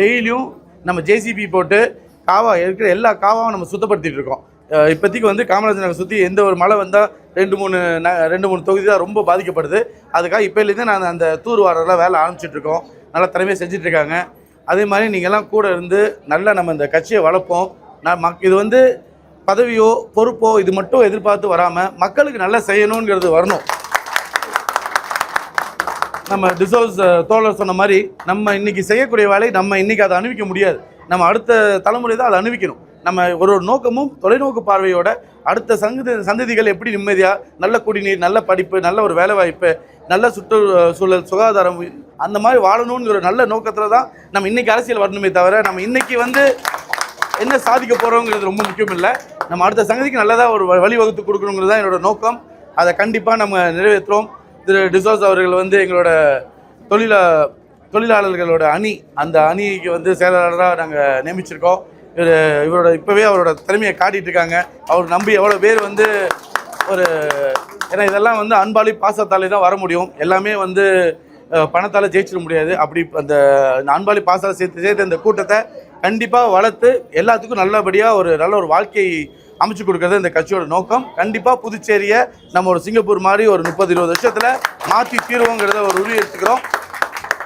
டெய்லியும் நம்ம ஜேசிபி போட்டு காவா இருக்கிற எல்லா காவாவும் நம்ம சுத்தப்படுத்திட்டு இருக்கோம். இப்போதைக்கு வந்து காமராஜர் நகர் சுற்றி எந்த ஒரு மழை வந்தால் ரெண்டு மூணு தொகுதி தான் ரொம்ப பாதிக்கப்படுது. அதுக்காக இப்போலேருந்து நான் அந்த தூர் வாரெல்லாம் வேலை ஆரம்பிச்சிட்ருக்கோம். நல்லா திறமையாக செஞ்சிட்ருக்காங்க. அதே மாதிரி நீங்கள்லாம் கூட இருந்து நல்லா நம்ம இந்த கட்சியை வளர்ப்போம். இது வந்து பதவியோ பொறுப்போ இது மட்டும் எதிர்பார்த்து வராமல் மக்களுக்கு நல்லா செய்யணுங்கிறது வரணும். நம்ம டிசோல்ஸ் தோழர் சொன்ன மாதிரி நம்ம இன்றைக்கி செய்யக்கூடிய வேலை நம்ம இன்றைக்கி அதை அனுபவிக்க முடியாது. நம்ம அடுத்த தலைமுறை தான் அதை அனுபவிக்கணும். நம்ம ஒரு நோக்கமும் தொலைநோக்கு பார்வையோட அடுத்த சந்ததிகள் எப்படி நிம்மதியாக நல்ல குடிநீர், நல்ல படிப்பு, நல்ல ஒரு வேலைவாய்ப்பு, நல்ல சுற்றுச்சூழல், சுகாதாரம் அந்த மாதிரி வாழணுங்கிற ஒரு நல்ல நோக்கத்தில் தான் நம்ம இன்றைக்கி அரசியல் வரணுமே தவிர நம்ம இன்றைக்கி வந்து என்ன சாதிக்க போகிறோங்கிறது ரொம்ப முக்கியம் இல்லை. நம்ம அடுத்த சங்கதிக்கு நல்லதாக ஒரு வழிவகுத்து கொடுக்கணுங்கிறது தான் என்னோடய நோக்கம். அதை கண்டிப்பாக நம்ம நிறைவேற்றுறோம். திரு டிசோஸ் அவர்கள் வந்து எங்களோட தொழிலாளர்களோட அணி, அந்த அணிக்கு வந்து செயலாளராக நாங்கள் நியமிச்சிருக்கோம். இவரோட இப்போவே அவரோட திறமையை காட்டிகிட்டு இருக்காங்க. அவர் நம்பி எவ்வளோ பேர் வந்து ஏன்னா இதெல்லாம் வந்து அன்பாலி பாசத்தாலே தான் வர முடியும். எல்லாமே வந்து பணத்தால் ஜெயிச்சிட முடியாது. அப்படி அந்த அன்பாலி பாசத்தால் சேர்த்து இந்த கூட்டத்தை கண்டிப்பாக வளர்த்து எல்லாத்துக்கும் நல்லபடியாக நல்ல ஒரு வாழ்க்கையை அமைச்சு கொடுக்கறது இந்த கட்சியோட நோக்கம். கண்டிப்பாக புதுச்சேரியை நம்ம ஒரு சிங்கப்பூர் மாதிரி ஒரு 30-20 வருஷத்தில் மாற்றி தீர்வோங்கிறத ஒரு உறுதி எடுத்துக்கிறோம்.